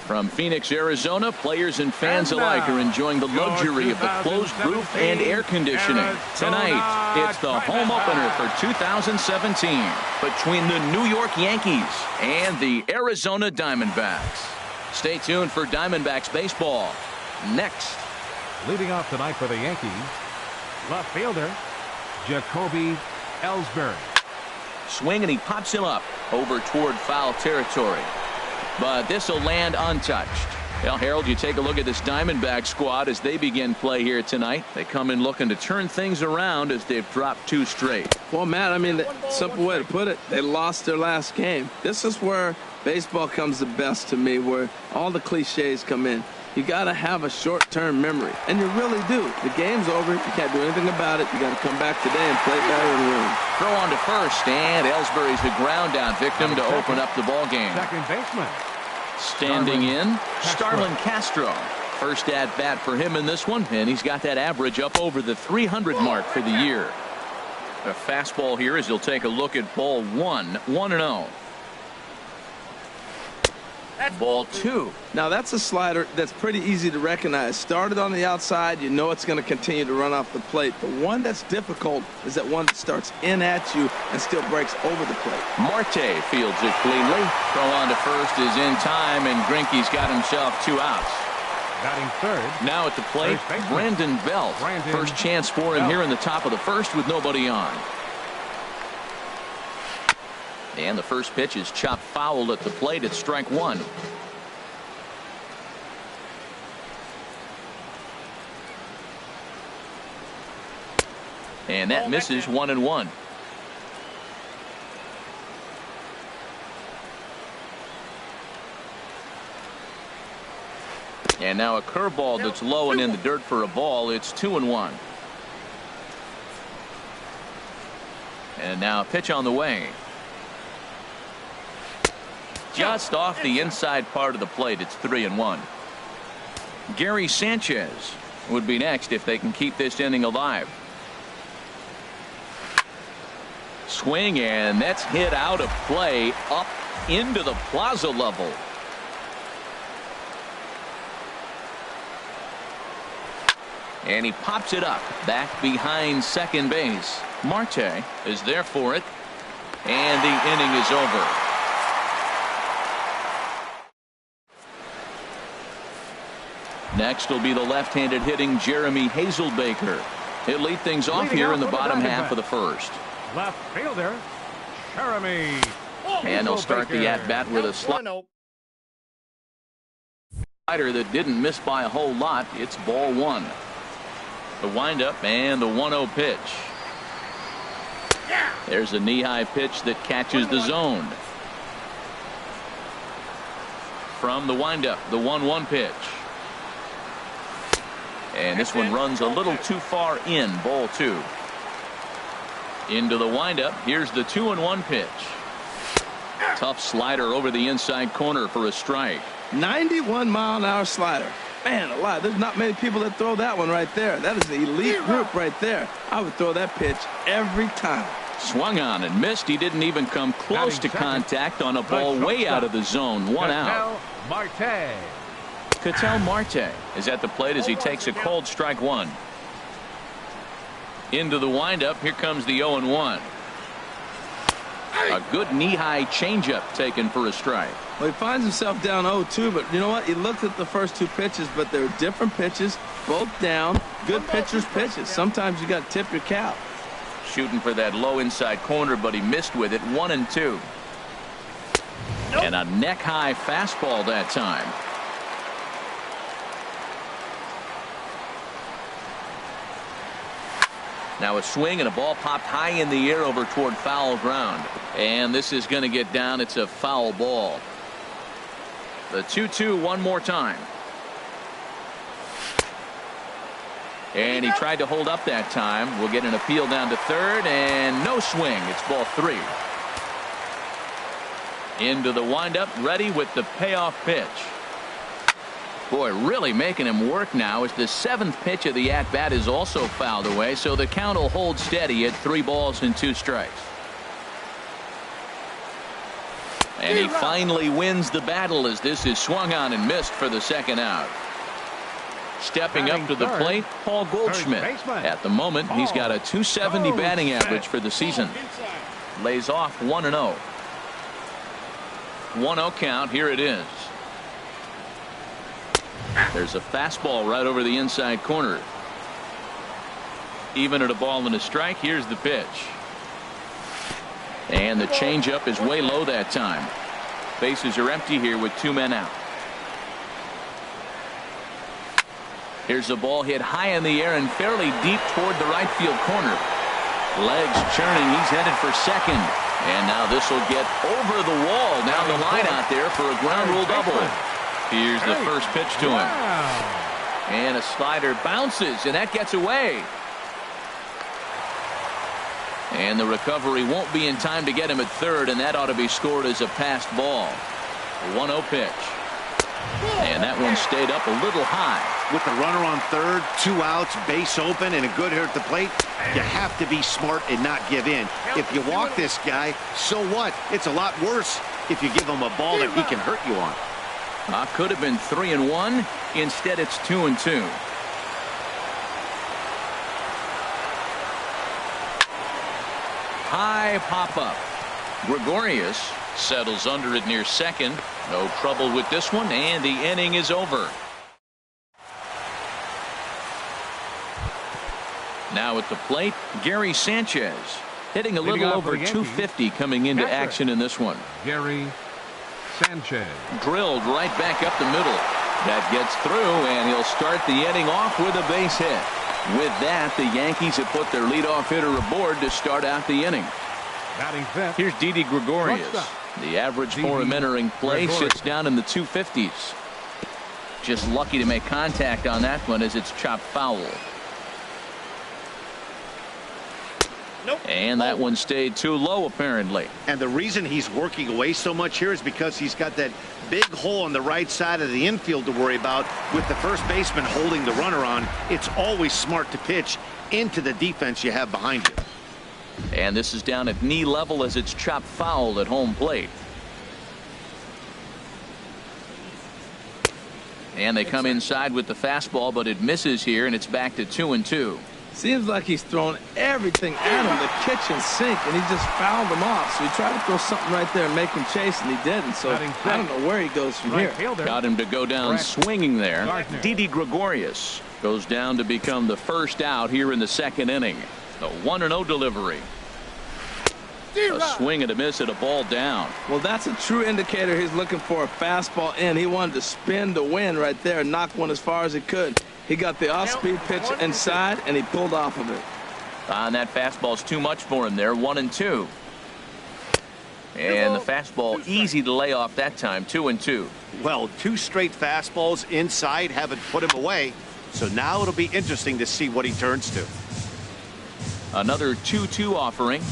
From Phoenix, Arizona, players and fans alike are enjoying the luxury of the closed roof and air conditioning. Tonight, it's the home opener for 2017 between the New York Yankees and the Arizona Diamondbacks. Stay tuned for Diamondbacks baseball next. Leading off tonight for the Yankees, left fielder Jacoby Ellsbury. Swing, and he pops him up over toward foul territory. But this will land untouched. Well, Harold, you take a look at this Diamondback squad as they begin play here tonight. They come in looking to turn things around as they've dropped 2 straight. Well, Matt, I mean, the simple way to put it, they lost their last game. This is where baseball comes the best to me, where all the cliches come in. You got to have a short-term memory, and you really do. The game's over. You can't do anything about it. You got to come back today and play better and win. Throw on to first, and Ellsbury's the ground out victim to open up the ball game. Second baseman. Standing in, Starlin Castro. First at bat for him in this one, and he's got that average up over the 300 mark for the year. A fastball here as he'll take a look at ball 1, 1-0. Ball 2. Now that's a slider that's pretty easy to recognize. Started on the outside, you know it's going to continue to run off the plate. The one that's difficult is that one that starts in at you and still breaks over the plate. Marte fields it cleanly. Throw on to first is in time, and Greinke's got himself 2 outs. Batting third. Now at the plate, Brandon Belt. First chance for him here in the top of the first with nobody on. And the first pitch is chopped foul at the plate. It's strike 1. And that misses 1-1. And now a curveball that's low and in the dirt for a ball. It's 2-1. And now a pitch on the way. Just off the inside part of the plate. It's 3-1. Gary Sanchez would be next if they can keep this inning alive. Swing, and that's hit out of play up into the plaza level. And he pops it up back behind second base. Marte is there for it, and the inning is over. Next will be the left-handed hitting Jeremy Hazelbaker. He'll lead things off here in the bottom half of the first. Left fielder Jeremy. And they'll start the at-bat with a slider that didn't miss by a whole lot. It's ball 1. The windup and the 1-0 pitch. There's a knee-high pitch that catches the zone. From the windup, the 1-1 pitch. And this one runs a little too far in, ball 2. Into the windup. Here's the 2-1 pitch. Tough slider over the inside corner for a strike. 91-mile-an-hour slider. Man alive, there's not many people that throw that one right there. That is an elite group right there. I would throw that pitch every time. Swung on and missed. He didn't even come close to contact on a ball way out of the zone. 1 out. Marte. Ketel Marte is at the plate as he takes a cold strike 1. Into the windup. Here comes the 0-1. A good knee-high changeup taken for a strike. Well, he finds himself down 0-2, but you know what? He looked at the first 2 pitches, but they're different pitches, both down. Good pitchers' pitches. Sometimes you got to tip your cap. Shooting for that low inside corner, but he missed with it. 1-2. And a neck-high fastball that time. Now a swing and a ball popped high in the air over toward foul ground. And this is going to get down. It's a foul ball. The 2-2 one more time. And he tried to hold up that time. We'll get an appeal down to third, and no swing. It's ball 3. Into the windup, ready with the payoff pitch. Boy, really making him work now as the 7th pitch of the at-bat is also fouled away, so the count will hold steady at 3 balls and 2 strikes. And he finally wins the battle as this is swung on and missed for the second out. Stepping up to the plate, Paul Goldschmidt. At the moment, he's got a .270 batting average for the season. Lays off 1-0. 1-0 count. Here it is. There's a fastball right over the inside corner. Even at a ball and a strike, here's the pitch. And the changeup is way low that time. Bases are empty here with 2 men out. Here's the ball hit high in the air and fairly deep toward the right field corner. Legs churning. He's headed for second. And now this will get over the wall down the line out there for a ground rule double. Here's the first pitch to him. And a slider bounces, and that gets away. And the recovery won't be in time to get him at third, and that ought to be scored as a passed ball. 1-0 pitch. And that one stayed up a little high. With the runner on third, 2 outs, base open, and a good hitter at the plate, you have to be smart and not give in. If you walk this guy, so what? It's a lot worse if you give him a ball that he can hurt you on. Could have been 3-1. Instead, it's 2-2. High pop-up. Gregorius settles under it near second. No trouble with this one, and the inning is over. Now at the plate, Gary Sanchez. Hitting a little over .250 coming into action in this one. Gary Sanchez. Drilled right back up the middle. That gets through, and he'll start the inning off with a base hit. With that, the Yankees have put their leadoff hitter aboard to start out the inning. Batting fifth. Here's Didi Gregorius. The average for him entering play sits down in the 250s. Just lucky to make contact on that one as it's chopped foul. Nope. And that one stayed too low, apparently. And the reason he's working away so much here is because he's got that big hole on the right side of the infield to worry about. With the first baseman holding the runner on, it's always smart to pitch into the defense you have behind you. And this is down at knee level as it's chopped foul at home plate. And they come inside with the fastball, but it misses here, and it's back to 2-2. Seems like he's thrown everything at him, the kitchen sink, and he just fouled him off. So he tried to throw something right there and make him chase, and he didn't. So I don't know where he goes from here. Got him to go down swinging there. Didi Gregorius goes down to become the first out here in the second inning. The 1-0 delivery. A swing and a miss at a ball down. Well, that's a true indicator he's looking for a fastball in. He wanted to spin the wind right there and knock one as far as he could. He got the off-speed pitch inside, and he pulled off of it. And that fastball's too much for him there. 1-2. And the fastball easy to lay off that time. 2-2. Well, 2 straight fastballs inside haven't put him away. So now it'll be interesting to see what he turns to. Another 2-2 offering.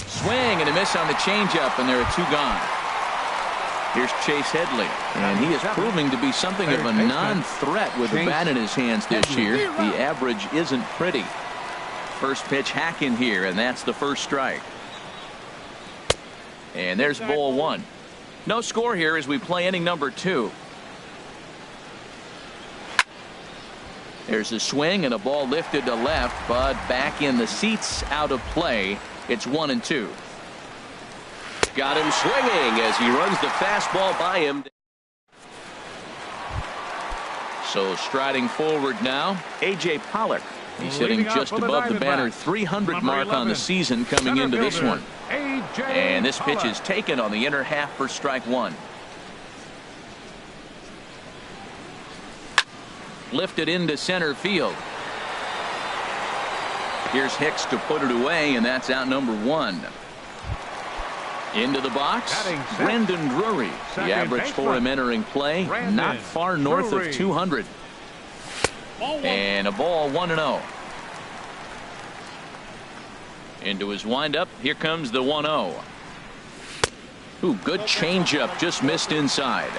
Swing and a miss on the changeup, and there are 2 gone. Here's Chase Headley, and he is proving to be something of a non-threat with the bat in his hands this year. The average isn't pretty. First pitch hack in here, and that's the first strike. And there's ball 1. No score here as we play inning number 2. There's a swing and a ball lifted to left, but back in the seats, out of play. It's 1-2. Got him swinging as he runs the fastball by him. So striding forward now, A.J. Pollock. He's hitting just above the banner 300 mark on the season coming into this one. And this pitch is taken on the inner half for strike 1. Lifted into center field. Here's Hicks to put it away, and that's out number 1. Into the box, Brendan Drury. The average for him entering play, not far north of 200. And a ball 1-0. Into his windup, here comes the 1-0. Ooh, good changeup, just missed inside.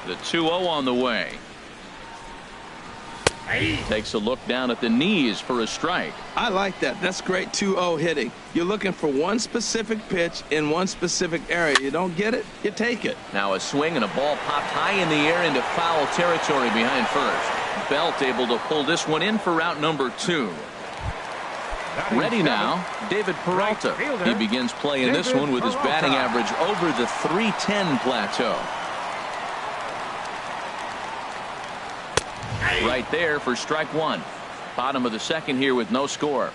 The 2-0 on the way. Takes a look down at the knees for a strike. I like that. That's great 2-0 hitting. You're looking for one specific pitch in one specific area. You don't get it, you take it. Now a swing and a ball popped high in the air into foul territory behind first. Belt able to pull this one in for route number 2. Ready now, David Peralta. He begins play in this one with his batting average over the .310 plateau. Right there for strike 1. Bottom of the second here with no score.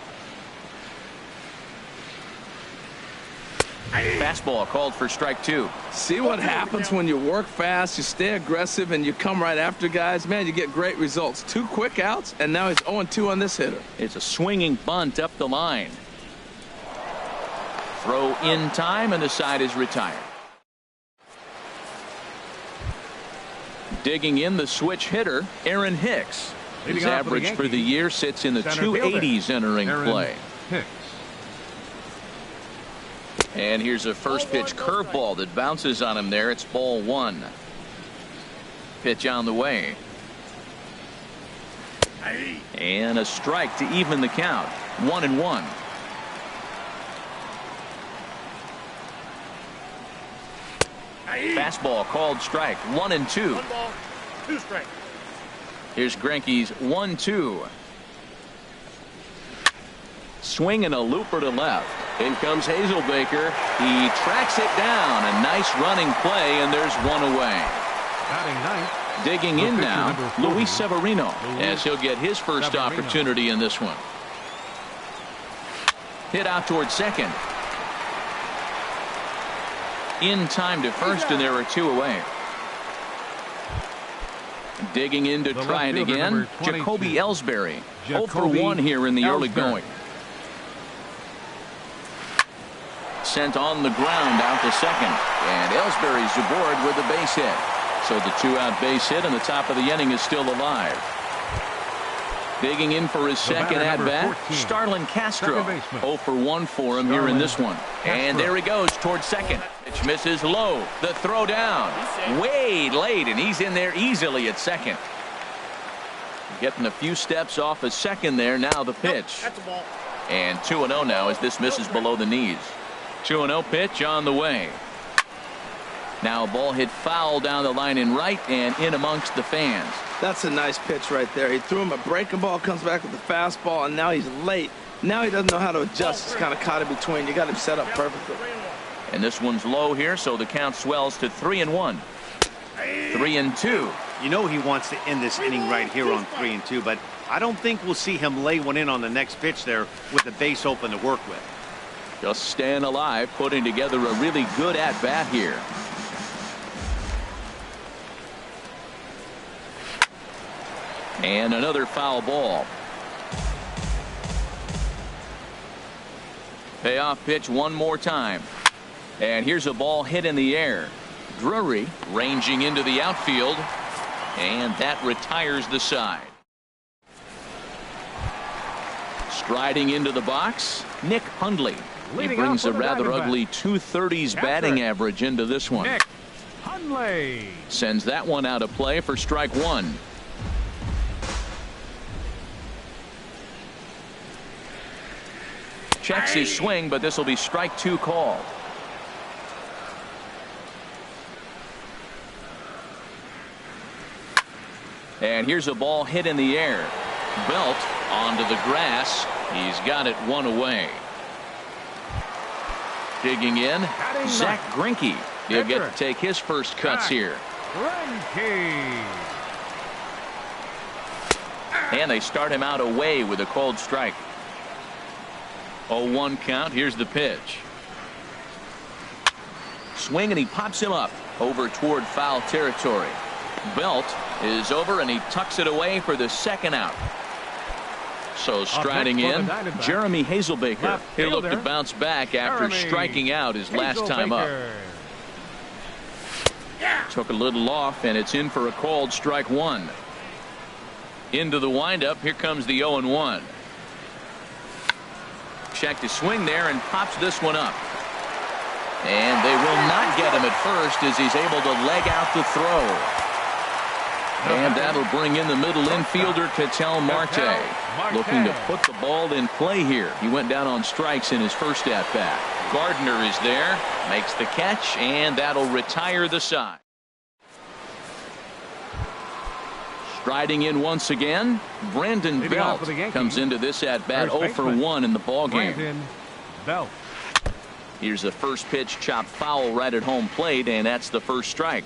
Fastball called for strike 2. See what happens when you work fast, you stay aggressive, and you come right after guys? Man, you get great results. 2 quick outs, and now he's 0-2 on this hitter. It's a swinging bunt up the line. Throw in time, and the side is retired. Digging in the switch hitter, Aaron Hicks. His average for the year sits in the 280s entering play. And here's a first pitch curveball that bounces on him there. It's ball 1. Pitch on the way. And a strike to even the count. 1-1. Fastball called strike. 1-2. 1 ball, 2 strikes. Here's Greinke's 1-2. Swing and a looper to left. In comes Hazelbaker. He tracks it down. A nice running play, and there's 1 away. Batting ninth. Digging in now, Luis Severino, as he'll get his first opportunity in this one. Hit out towards second. In time to first, and there are 2 away. Digging in to try it again, Jacoby Ellsbury. 0 for 1 here in the early going. Sent on the ground out to second, and Ellsbury's aboard with a base hit. So the 2-out base hit, and the top of the inning is still alive. Digging in for his second at-bat, Starlin Castro. 0 for 1 for him here in this one. And there he goes towards second. Pitch misses low. The throw down. Way late, and he's in there easily at second. Getting a few steps off of second there. Now the pitch. That's a ball. And 2-0 now as this misses below the knees. 2-0 pitch on the way. Now a ball hit foul down the line in right and in amongst the fans. That's a nice pitch right there. He threw him a breaking ball, comes back with the fastball, and now he's late. Now he doesn't know how to adjust. He's kind of caught in between. You got him set up perfectly. And this one's low here, so the count swells to 3-1. 3-2. You know he wants to end this inning right here on 3-2, but I don't think we'll see him lay one in on the next pitch there with the base open to work with. Just staying alive, putting together a really good at-bat here. And another foul ball. Payoff pitch one more time. And here's a ball hit in the air. Drury ranging into the outfield. And that retires the side. Striding into the box, Nick Hundley. He brings a rather ugly 230s batting average into this one. Nick Hundley sends that one out of play for strike 1. Checks his swing, but this will be strike 2 called. And here's a ball hit in the air. Belt onto the grass. He's got it one away. Digging in, Zach Greinke. He'll get to take his first cuts here. Greinke. And they start him out away with a cold strike. 0-1 count. Here's the pitch. Swing, and he pops him up over toward foul territory. Belt is over, and he tucks it away for the second out. So striding in, Jeremy Hazelbaker. He'll look to bounce back after striking out his last time up. Took a little off, and it's in for a called strike 1. Into the windup. Here comes the 0-1. Checked his swing there and pops this one up. And they will not get him at first as he's able to leg out the throw. And that'll bring in the middle infielder, Ketel Marte. Looking to put the ball in play here. He went down on strikes in his first at-bat. Gardner is there, makes the catch, and that'll retire the side. Striding in once again, Brandon Belt comes into this at-bat 0 for 1 in the ballgame. Belt. Here's the first pitch, chopped foul right at home plate, and that's the first strike.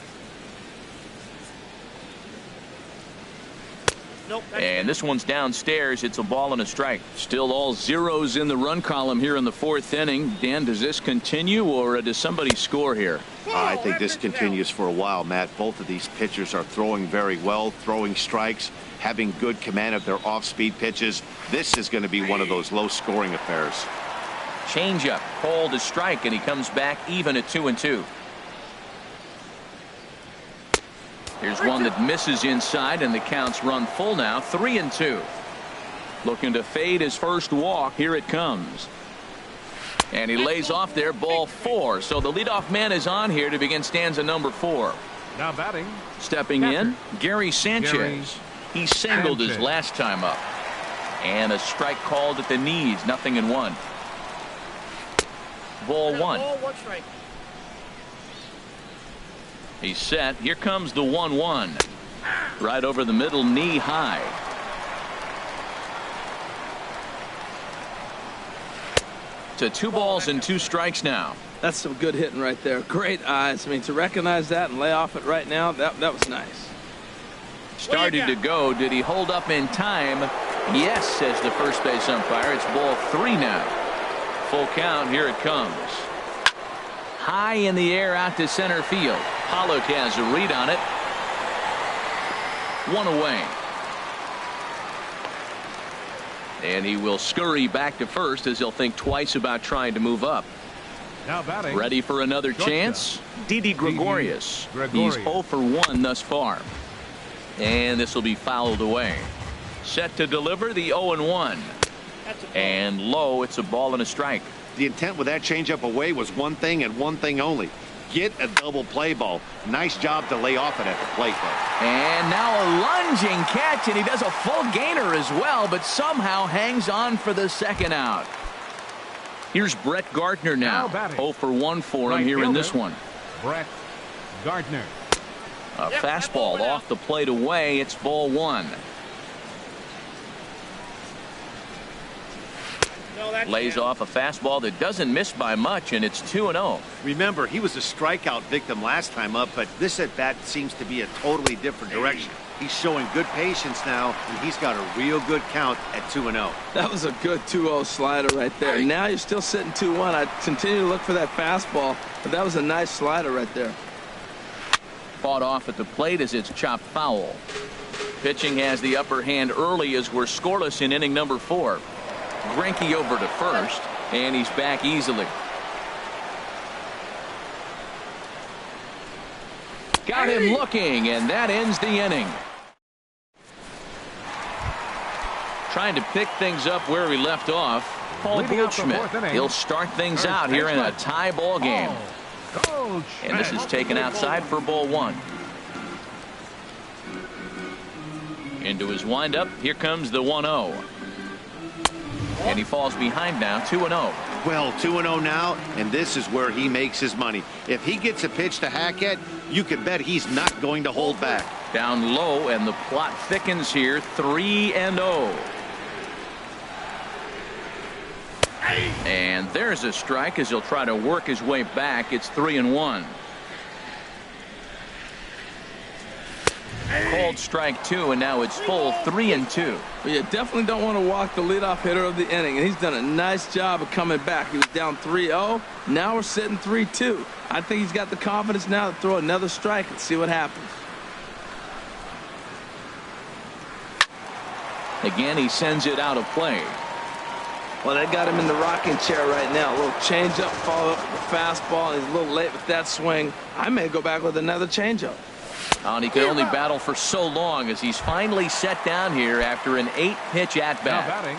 Nope, and this one's downstairs. It's a ball and a strike. Still all zeros in the run column here in the fourth inning. Dan, does this continue, or does somebody score here? I think this continues for a while, Matt. Both of these pitchers are throwing very well, throwing strikes, having good command of their off-speed pitches. This is going to be one of those low-scoring affairs. Changeup, called a strike, and he comes back even at 2-2. Here's one that misses inside, and the count's run full now, 3-2. Looking to fade his first walk. Here it comes. And he lays off there, ball 4. So the leadoff man is on here to begin stanza number 4. Now batting. Stepping in, Gary Sanchez. He singled his last time up. And a strike called at the knees, 0-1. Ball 1. Strike. He's set. Here comes the 1-1. Right over the middle, knee high. To 2 balls and 2 strikes now. That's some good hitting right there. Great eyes. I mean, to recognize that and lay off it right now, that was nice. Started to go. Did he hold up in time? Yes, says the first base umpire. It's ball 3 now. Full count. Here it comes. High in the air out to center field. Pollock has a read on it. 1 away. And he will scurry back to first as he'll think twice about trying to move up. Now batting. Ready for another chance? Didi Gregorius. He's 0 for 1 thus far. And this will be fouled away. Set to deliver the 0-1. And low, it's a ball and a strike. The intent with that changeup away was one thing and one thing only. Get a double play ball. Nice job to lay off it at the plate, though. And now a lunging catch, and he does a full gainer as well, but somehow hangs on for the second out. Here's Brett Gardner now. 0 for 1 for him here in this one. Brett Gardner. A fastball off the plate away. It's ball 1. Lays off a fastball that doesn't miss by much, and it's 2-0. Remember, he was a strikeout victim last time up, but this at bat seems to be a totally different direction. He's showing good patience now, and he's got a real good count at 2-0. That was a good 2-0 slider right there. Now you're still sitting 2-1. I continue to look for that fastball, but that was a nice slider right there. Fought off at the plate as it's chopped foul. Pitching has the upper hand early as we're scoreless in inning number 4. Greinke over to first, and he's back easily. Got him looking, and that ends the inning. Trying to pick things up where we left off. Paul Goldschmidt. He'll start things out here in a tie ball game. And this is taken outside for ball 1. Into his windup. Here comes the 1-0. And he falls behind now, 2-0. Well, 2-0 now, and this is where he makes his money. If he gets a pitch to hack at, you can bet he's not going to hold back. Down low, and the plot thickens here, 3-0. And there's a strike as he'll try to work his way back. It's 3-1. Called strike 2, and now it's full 3-2. Well, you definitely don't want to walk the leadoff hitter of the inning, and he's done a nice job of coming back. He was down 3-0. Now we're sitting 3-2. I think he's got the confidence now to throw another strike and see what happens. Again, he sends it out of play. Well, they got him in the rocking chair right now. A little changeup, follow up with the fastball, and he's a little late with that swing. I may go back with another changeup. And he could only battle for so long as he's finally set down here after an 8-pitch at-bat.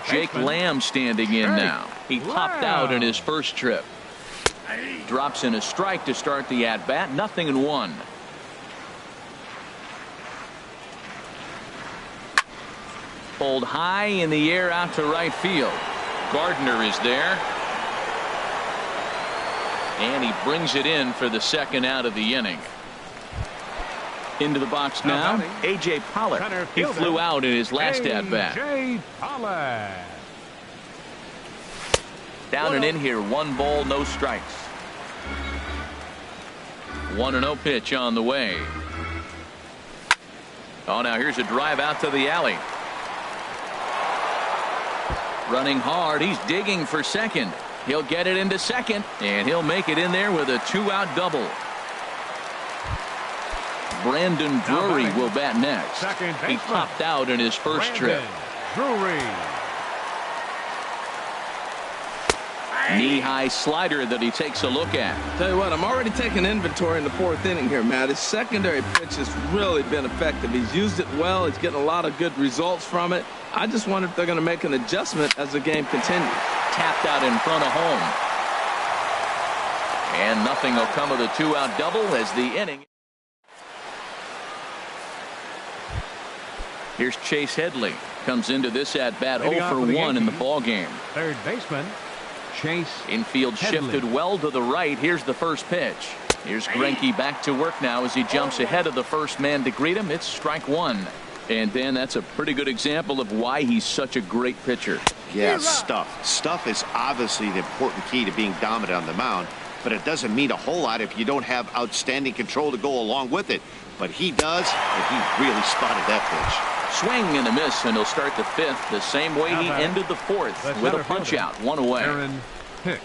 Jake Lamb standing in now. He popped out in his first trip. Drops in a strike to start the at-bat. 0-1. Pulled high in the air out to right field. Gardner is there. And he brings it in for the second out of the inning. Into the box now, A.J. Pollock. He flew out in his last at-bat. A.J. Pollock. Down and in here, 1 ball, no strikes. 1-0 pitch on the way. Oh, now here's a drive out to the alley. Running hard, he's digging for second. He'll get it into second, and he'll make it in there with a 2-out double. Brandon Drury will bat next. He popped out in his first trip. Drury. Knee-high slider that he takes a look at. Tell you what, I'm already taking inventory in the 4th inning here, Matt. His secondary pitch has really been effective. He's used it well. He's getting a lot of good results from it. I just wonder if they're going to make an adjustment as the game continues. Tapped out in front of home. And nothing will come of the 2-out double as the inning. Here's Chase Headley. Comes into this at-bat 0 for 1 in the ball game. Third baseman, Chase Infield Headley. shifted well to the right. Here's the first pitch. Here's Greinke back to work now as he jumps ahead of the first man to greet him. It's strike 1. And Dan, that's a pretty good example of why he's such a great pitcher. Yeah, stuff. Stuff is obviously the important key to being dominant on the mound, but it doesn't mean a whole lot if you don't have outstanding control to go along with it. But he does, and he really spotted that pitch. Swing and a miss, and he'll start the 5th the same way he ended the 4th with a punch out, 1 away. Aaron Hicks.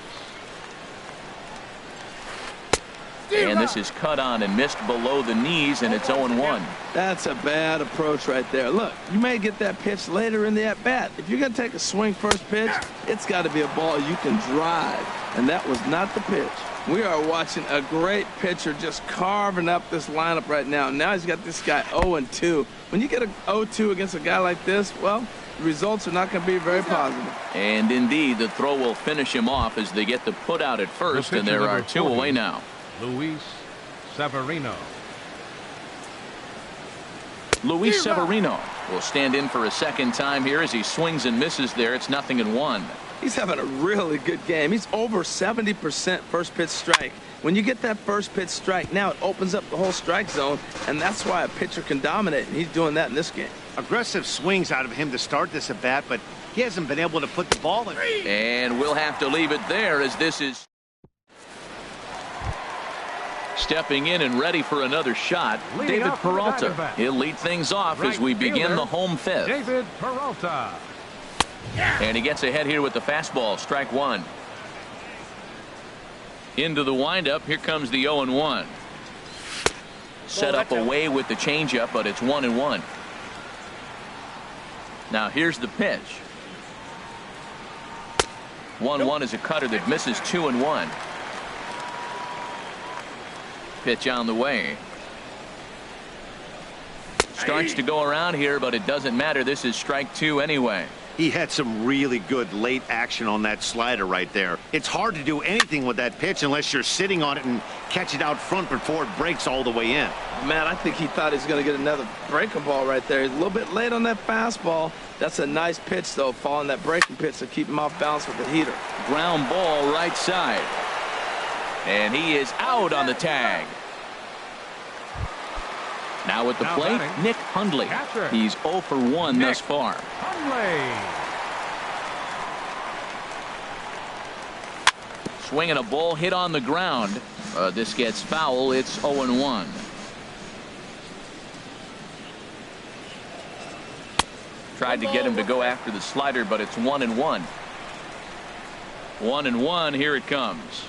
And this is cut on and missed below the knees, and it's 0-1. That's a bad approach right there. Look, you may get that pitch later in the at-bat. If you're going to take a swing first pitch, it's got to be a ball you can drive, and that was not the pitch. We are watching a great pitcher just carving up this lineup right now. Now he's got this guy 0-2. When you get a 0-2 against a guy like this, well, the results are not going to be very positive. And indeed, the throw will finish him off as they get the put out at first, and there are 2 away now. Luis Severino. Luis Severino will stand in for a second time here as he swings and misses there. It's 0-1. He's having a really good game. He's over 70% first pitch strike. When you get that first pitch strike, now it opens up the whole strike zone, and that's why a pitcher can dominate, and he's doing that in this game. Aggressive swings out of him to start this at bat, but he hasn't been able to put the ball in. And we'll have to leave it there as this is stepping in and ready for another shot. David Peralta. He'll lead things off as we begin the home 5th. David Peralta. And he gets ahead here with the fastball. Strike 1. Into the windup. Here comes the 0-1. Set up away with the changeup, but it's 1-1. Now here's the pitch. 1-1 is a cutter that misses 2-1. Pitch on the way. Starts to go around here, but it doesn't matter. This is strike 2 anyway. He had some really good late action on that slider right there. It's hard to do anything with that pitch unless you're sitting on it and catch it out front before it breaks all the way in. Man, I think he thought he was going to get another breaking ball right there. He's a little bit late on that fastball. That's a nice pitch, though, following that breaking pitch to keep him off balance with the heater. Ground ball right side. And he is out on the tag. Now at the plate, Nick Hundley. He's 0 for 1 thus far. Hundley. Swinging a ball hit on the ground. This gets foul. It's 0-1. Tried to get him to go after the slider, but it's 1-1. 1-1. Here it comes.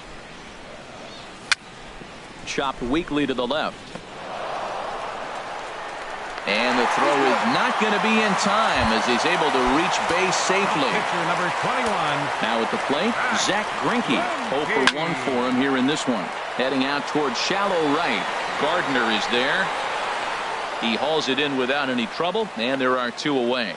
Chopped weakly to the left. And the throw is not going to be in time as he's able to reach base safely. Pitcher number 21. Now at the plate, Zach Greinke. 0 for 1 for him here in this one. Heading out towards shallow right. Gardner is there. He hauls it in without any trouble, and there are 2 away.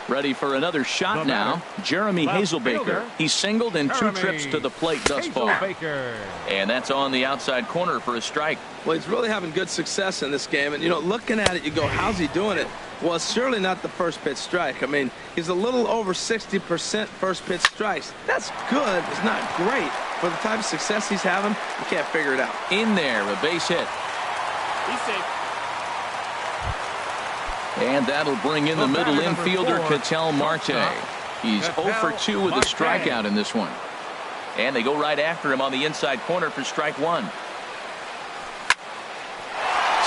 Ready for another shot now. Jeremy Hazelbaker. He's singled in 2 trips to the plate thus far. And that's on the outside corner for a strike. Well, he's really having good success in this game. And, you know, looking at it, you go, how's he doing it? Well, it's surely not the first pitch strike. I mean, he's a little over 60% first pitch strikes. That's good. It's not great. For the type of success he's having, you can't figure it out. In there, a base hit. He's safe. And that'll bring in the middle infielder, Ketel Marte. He's 0 for 2 with a strikeout in this one. And they go right after him on the inside corner for strike one.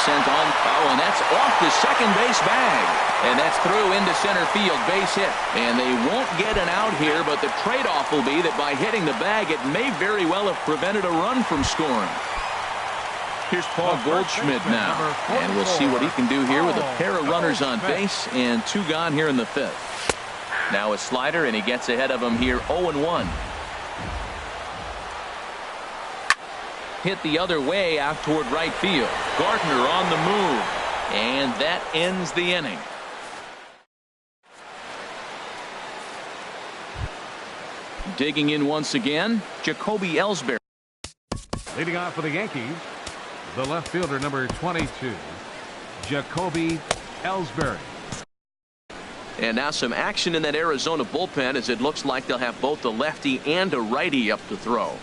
Sent on, and that's off the second base bag. And that's through into center field, base hit. And they won't get an out here, but the trade-off will be that by hitting the bag, it may very well have prevented a run from scoring. Here's Paul Goldschmidt now, and we'll see what he can do here with a pair of runners on base and 2 gone here in the 5th. Now a slider, and he gets ahead of him here 0-1. Hit the other way out toward right field. Gardner on the move, and that ends the inning. Digging in once again, Jacoby Ellsbury. Leading off for the Yankees, the left fielder, number 22, Jacoby Ellsbury. And now some action in that Arizona bullpen, as it looks like they'll have both a lefty and a righty up to throw.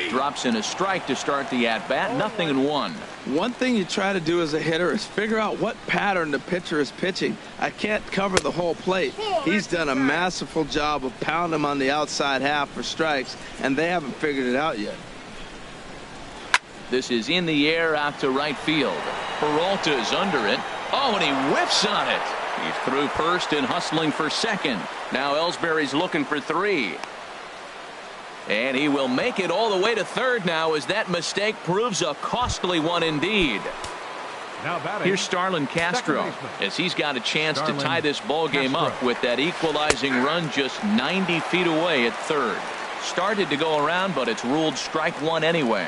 Drops in a strike to start the at-bat. 0-1. One thing you try to do as a hitter is figure out what pattern the pitcher is pitching. I can't cover the whole plate. He's done a masterful job of pounding him on the outside half for strikes, and they haven't figured it out yet. This is in the air out to right field. Peralta is under it. Oh, and he whiffs on it. He's through first and hustling for second. Now Ellsbury's looking for 3. And he will make it all the way to third now, as that mistake proves a costly one indeed. Now batting, here's Starlin Castro, as he's got a chance to tie this ball game up with that equalizing run just 90 feet away at third. Started to go around, but it's ruled strike one anyway.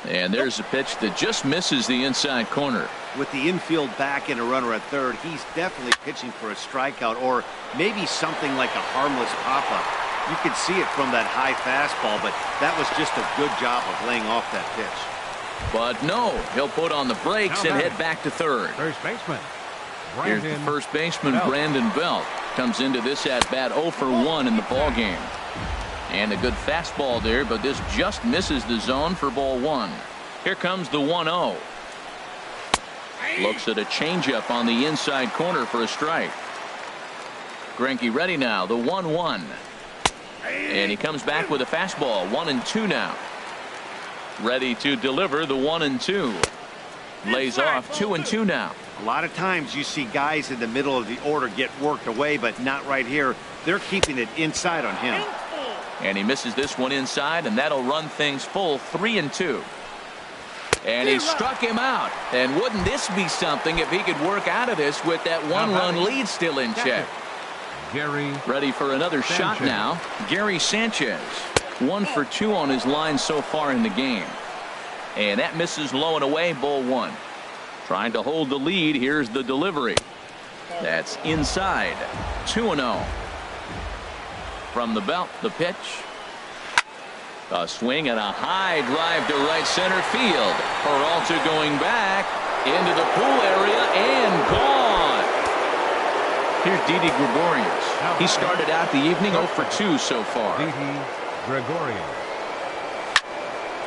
And there's a pitch that just misses the inside corner. With the infield back and a runner at third, he's definitely pitching for a strikeout, or maybe something like a harmless pop-up. You could see it from that high fastball, but that was just a good job of laying off that pitch. But no, he'll put on the brakes and head back to third. First baseman. Here's the first baseman, Brandon Belt. Comes into this at-bat 0 for 1 in the ball game. And a good fastball there, but this just misses the zone for ball 1. Here comes the 1-0. Looks at a changeup on the inside corner for a strike. Greinke ready now, the 1-1. And he comes back with a fastball, 1-2 now. Ready to deliver the 1-2. Lays off 2-2 now. A lot of times you see guys in the middle of the order get worked away, but not right here. They're keeping it inside on him. And he misses this one inside, and that'll run things full, 3-2. And he struck him out. And wouldn't this be something if he could work out of this with that 1-run lead still in check? Gary ready for another shot now. Gary Sanchez, 1 for 2 on his line so far in the game. And that misses low and away, ball 1. Trying to hold the lead. Here's the delivery. That's inside. 2-0. From the belt, the pitch. A swing and a high drive to right center field. Peralta going back into the pool area and gone. Here's Didi Gregorius. He started out the evening 0 for 2 so far. Didi Gregorius.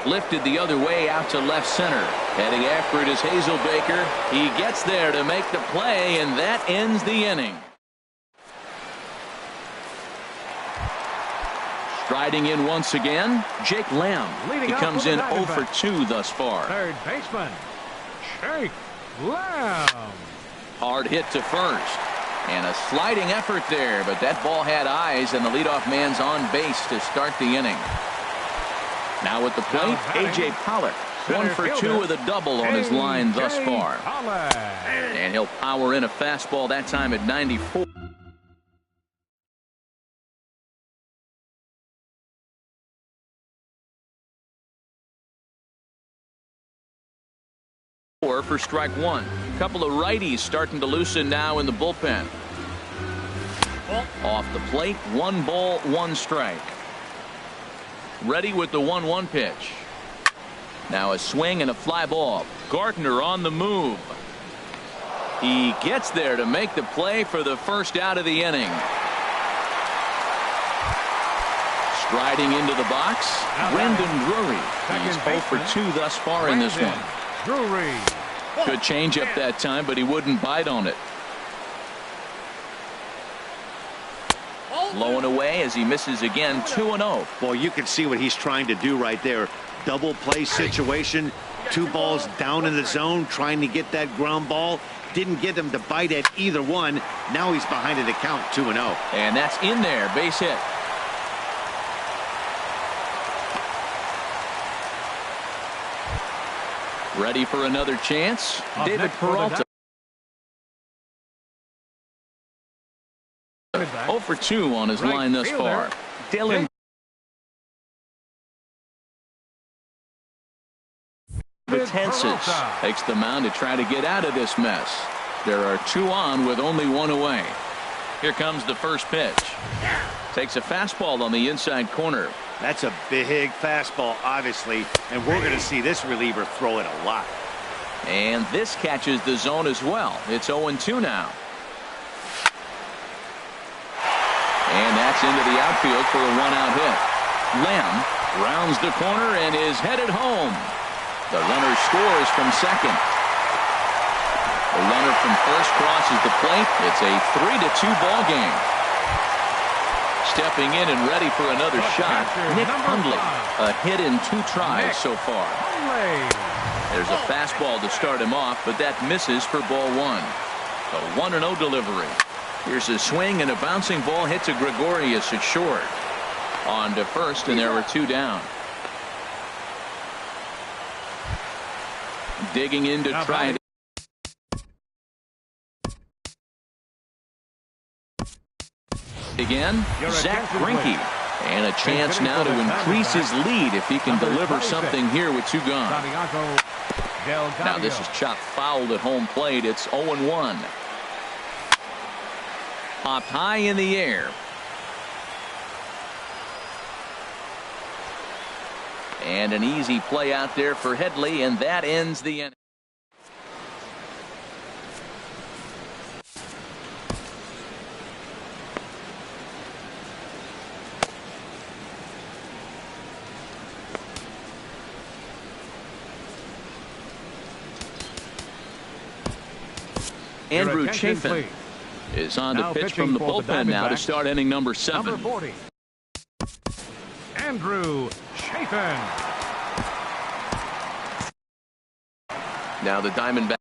Lifted the other way out to left center. Heading after it is Hazelbaker. He gets there to make the play, and that ends the inning. Striding in once again, Jake Lamb. He comes in 0 for 2 thus far. Third baseman, Jake Lamb. Hard hit to first. And a sliding effort there, but that ball had eyes, and the leadoff man's on base to start the inning. Now at the plate, A.J. Pollock. 1 for 2 with a double on his line thus far. And he'll power in a fastball that time at 94. For strike 1. Couple of righties starting to loosen now in the bullpen. Off the plate, 1 ball, 1 strike. Ready with the 1-1 pitch. Now a swing and a fly ball. Gardner on the move. He gets there to make the play for the first out of the inning. Striding into the box, Brendan Drury. He's 0 for 2 thus far in this one. Drury. Good changeup that time, but he wouldn't bite on it. Low and away as he misses again. 2-0. Well, you can see what he's trying to do right there. Double play situation. 2 balls down in the zone, trying to get that ground ball. Didn't get him to bite at either one. Now he's behind it to count 2-0. And that's in there. Base hit. Ready for another chance. David Peralta. 0 for 2 on his line thus far. Dylan Betances takes the mound to try to get out of this mess. There are 2 on with only 1 away. Here comes the first pitch. Takes a fastball on the inside corner. That's a big fastball, obviously, and we're going to see this reliever throw it a lot. And this catches the zone as well. It's 0-2 now. And that's into the outfield for a 1-out hit. Lamb rounds the corner and is headed home. The runner scores from second. The runner from first crosses the plate. It's a 3-2 ball game. Stepping in and ready for another shot, Nick Hundley. A hit in 2 tries so far. There's a fastball to start him off, but that misses for ball 1. A 1-0 delivery. Here's a swing and a bouncing ball hit to Gregorius at short. On to first, and there were 2 down. Digging in to try it again. Zach Greinke. And a chance now to increase his lead if he can deliver something here with 2 gone. Now this is chopped foul at home plate. It's 0-1. Popped high in the air. And an easy play out there for Headley, and that ends the inning. Andrew Chafin is on to pitch from the bullpen now to start inning number 7. Number 40. Andrew Chafin. Now the Diamondbacks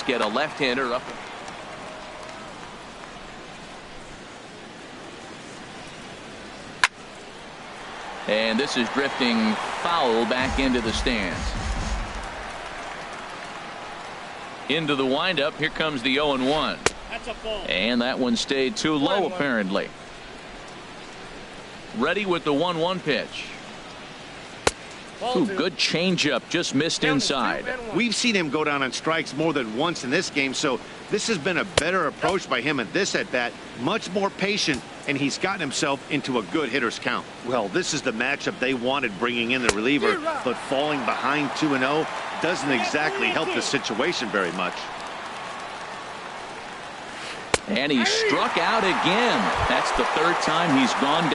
get a left-hander up. And this is drifting foul back into the stands. Into the windup. Here comes the 0-1. That's a ball. And that one stayed too low, apparently. Ready with the 1-1 pitch. Ooh, good changeup, just missed inside. We've seen him go down on strikes more than once in this game, so this has been a better approach by him at this at-bat. Much more patient, and he's gotten himself into a good hitter's count. Well, this is the matchup they wanted, bringing in the reliever, but falling behind 2-0 doesn't exactly help the situation very much. And he struck out again. That's the 3rd time he's gone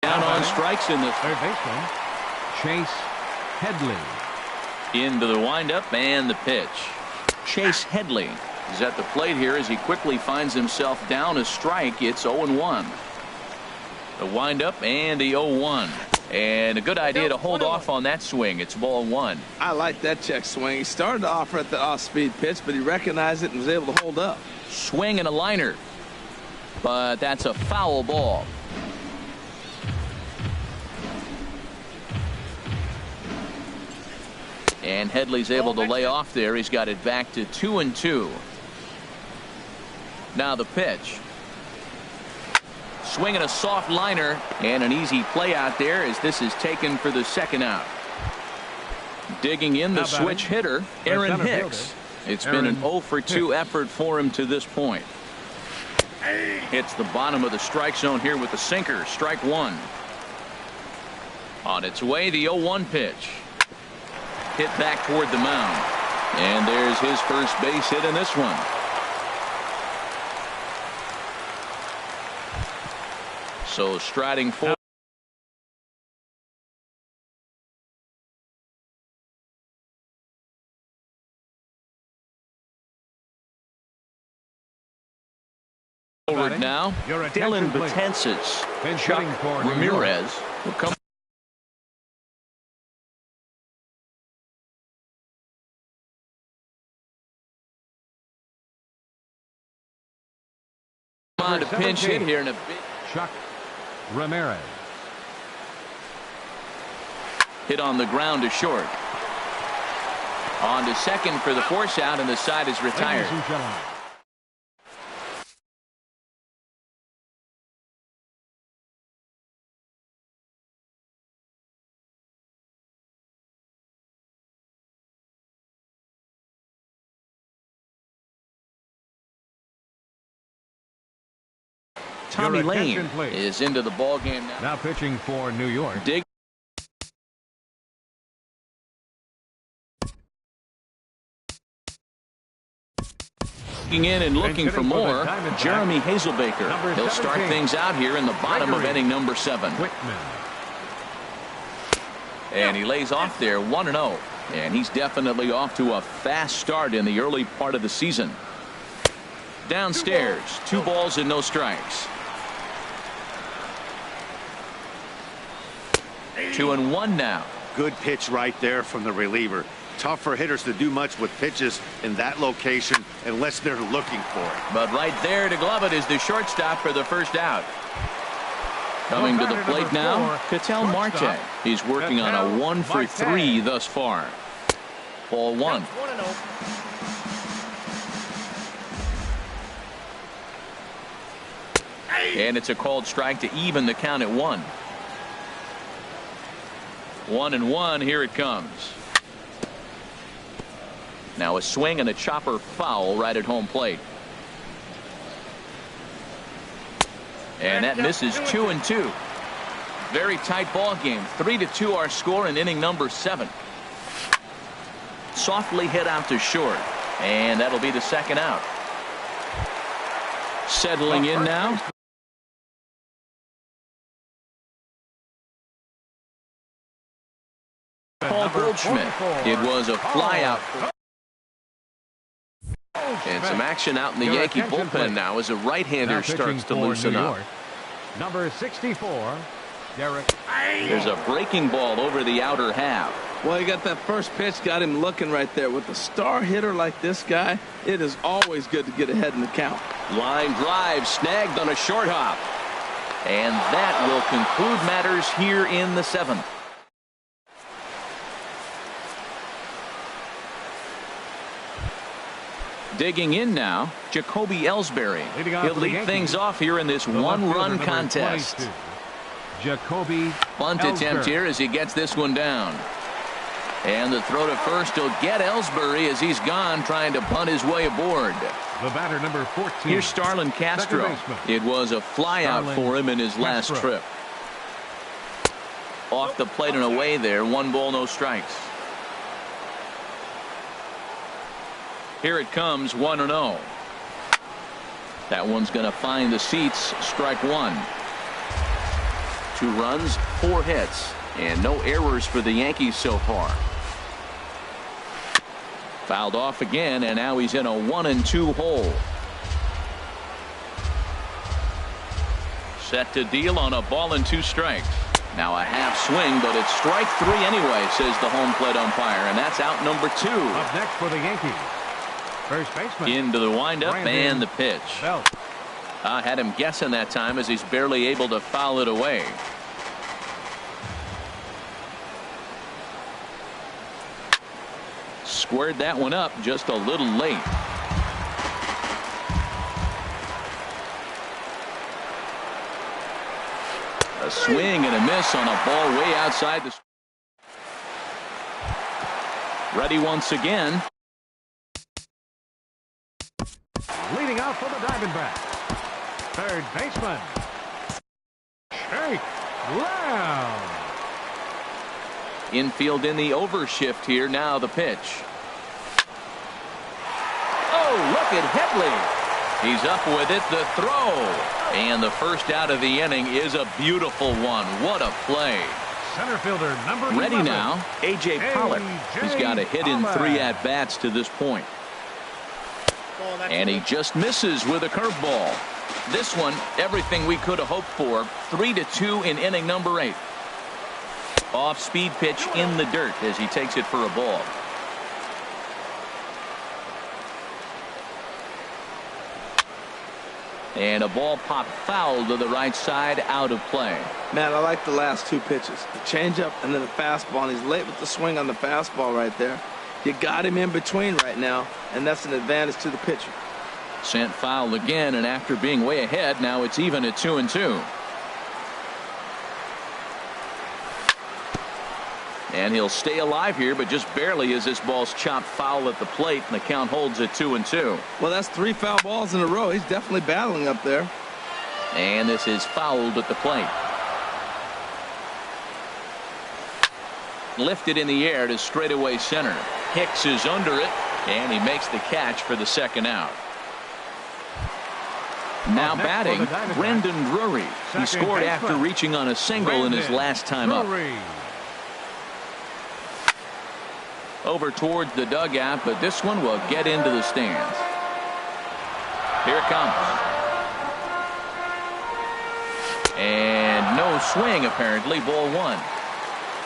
down on strikes in this. Third baseman, Chase Headley. Into the windup and the pitch. Chase Headley is at the plate here as he quickly finds himself down a strike. It's 0-1. The windup and the 0-1. And a good idea to hold off on that swing. It's ball 1. I like that check swing. He started off at the off-speed pitch, but he recognized it and was able to hold up. Swing and a liner. But that's a foul ball. And Headley's able to lay off there. He's got it back to 2-2. Now the pitch. Swinging a soft liner, and an easy play out there as this is taken for the second out. Digging in the switch hitter, Aaron Hicks. It's been an 0 for 2 effort for him to this point. Hits the bottom of the strike zone here with the sinker. Strike one. On its way, the 0-1 pitch. Hit back toward the mound. And there's his first base hit in this one. So striding forward. Forward now, Dylan Betances. Chuck Ramirez will come on to pinch hit here in a bit. Chuck Ramirez. Hit on the ground to short. On to second for the force out, and the side is retired. Tommy Lane is into the ball game now. Now pitching for New York. Digging in and looking for more, Jeremy Hazelbaker. He'll start things out here in the bottom of inning number 7. And he lays off there 1-0. And he's definitely off to a fast start in the early part of the season. Downstairs, 2 balls and no strikes. 2-1 now. Good pitch right there from the reliever. Tough for hitters to do much with pitches in that location unless they're looking for it. But right there to glove it is the shortstop for the first out. Coming to the plate now, Ketel Marte. He's working on a 1 for 3 thus far. Ball 1. And it's a called strike to even the count at 1. 1-1. Here it comes. Now a swing and a chopper foul right at home plate. And that misses 2-2. Very tight ball game. 3-2 our score in inning number 7. Softly hit out to short. And that'll be the second out. Settling in now. Paul Goldschmidt. It was a flyout. And some action out in the Yankee bullpen now as a right-hander starts to loosen up. Number 64, Derek. There's a breaking ball over the outer half. Well, he got that first pitch, got him looking right there. With a star hitter like this guy, it is always good to get ahead in the count. Line drive snagged on a short hop. And that will conclude matters here in the 7th. Digging in now, Jacoby Ellsbury. He'll lead things off here in this one-run contest. Jacoby Bunt attempt here as he gets this one down. And the throw to first will get Ellsbury as he's gone trying to bunt his way aboard. The batter, number 14. Here's Starlin Castro. It was a flyout for him in his last trip. Off the plate and away there. 1 ball, no strikes. Here it comes, 1-0. That one's going to find the seats. Strike 1. 2 runs, 4 hits, and no errors for the Yankees so far. Fouled off again, and now he's in a 1-2 hole. Set to deal on a ball and 2 strikes. Now a half swing, but it's strike 3 anyway, says the home plate umpire, and that's out number 2. Up next for the Yankees. First baseman. Into the windup and the pitch. I had him guessing that time as he's barely able to foul it away. Squared that one up just a little late. A swing and a miss on a ball way outside the. Ready once again. Leading out for the Diamondbacks, third baseman, Shake Lamb. Infield in the overshift here. Now the pitch. Oh, look at Headley. He's up with it. The throw. And the first out of the inning is a beautiful one. What a play. Center fielder number 11. Ready now, A.J. Pollock. He's got a hit in 3 at-bats to this point. And he just misses with a curveball. This one, everything we could have hoped for. 3-2 in inning number 8. Off-speed pitch in the dirt as he takes it for a ball. And a ball popped foul to the right side, out of play. Man, I like the last 2 pitches. The changeup and then the fastball. And he's late with the swing on the fastball right there. You got him in between right now, and that's an advantage to the pitcher. Sent foul again, and after being way ahead, now it's even at 2-2. And he'll stay alive here, but just barely as this ball's chopped foul at the plate, and the count holds at 2-2. Well, that's 3 foul balls in a row. He's definitely battling up there. And this is fouled at the plate. Lifted in the air to straightaway center. Hicks is under it, and he makes the catch for the second out. Now batting, Brendan Drury. He scored after reaching on a single in his last time up. Over towards the dugout, but this one will get into the stands. Here it comes. And no swing, apparently. Ball 1.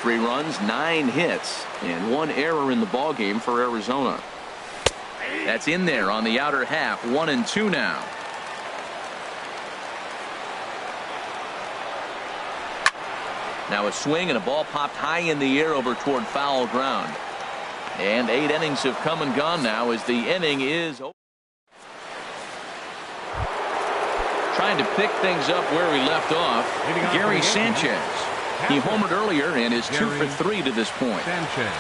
3 runs, 9 hits, and 1 error in the ballgame for Arizona. That's in there on the outer half. 1-2 now. Now a swing and a ball popped high in the air over toward foul ground. And 8 innings have come and gone now as the inning is over. Trying to pick things up where we left off, Gary Sanchez. He homered earlier and is 2 for 3 to this point. Sanchez.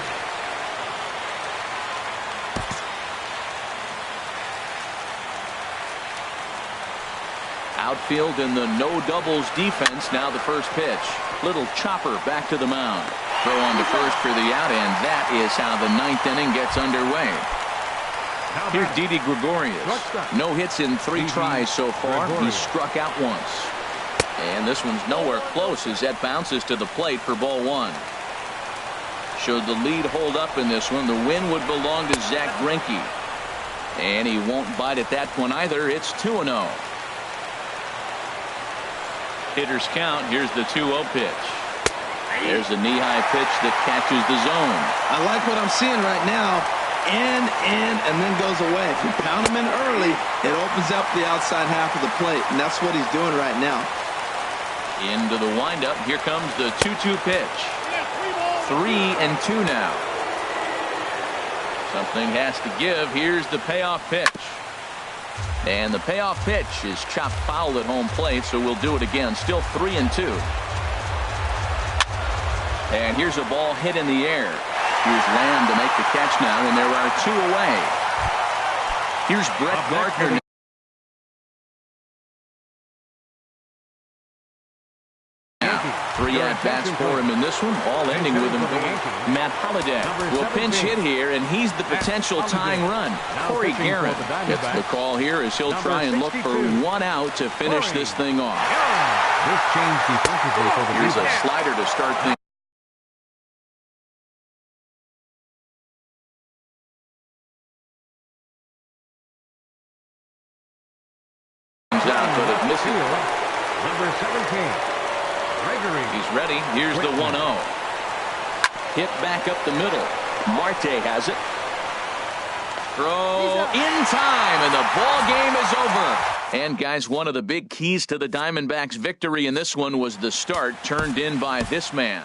Outfield in the no doubles defense. Now the first pitch. Little chopper back to the mound. Throw on to first for the out, and that is how the 9th inning gets underway. Here's Didi Gregorius. No hits in 3 tries so far. He's struck out once. And this one's nowhere close as that bounces to the plate for ball 1. Should the lead hold up in this one, the win would belong to Zach Greinke. And he won't bite at that one either. It's 2-0. Hitters count. Here's the 2-0 pitch. There's a knee-high pitch that catches the zone. I like what I'm seeing right now. In, and then goes away. If you pound him in early, it opens up the outside half of the plate, and that's what he's doing right now. Into the windup. Here comes the 2-2 pitch. 3-2 now. Something has to give. Here's the payoff pitch. And the payoff pitch is chopped foul at home plate, so we'll do it again. Still 3-2. And here's a ball hit in the air. Here's Lamb to make the catch now, and there are 2 away. Here's Brett Gardner. Now, 3 at-bats for him in this one, all ending with him. Matt Holliday will pinch hit here, and he's the potential tying run. Corey Guerin gets the call here as he'll try and look for 1 out to finish this thing off. Here's a slider to start things. Out, but it misses. Number 17, Gregory. He's ready. Here's the 1-0. Hit back up the middle. Marte has it. Throw in time, and the ball game is over. And guys, one of the big keys to the Diamondbacks' victory in this one was the start turned in by this man.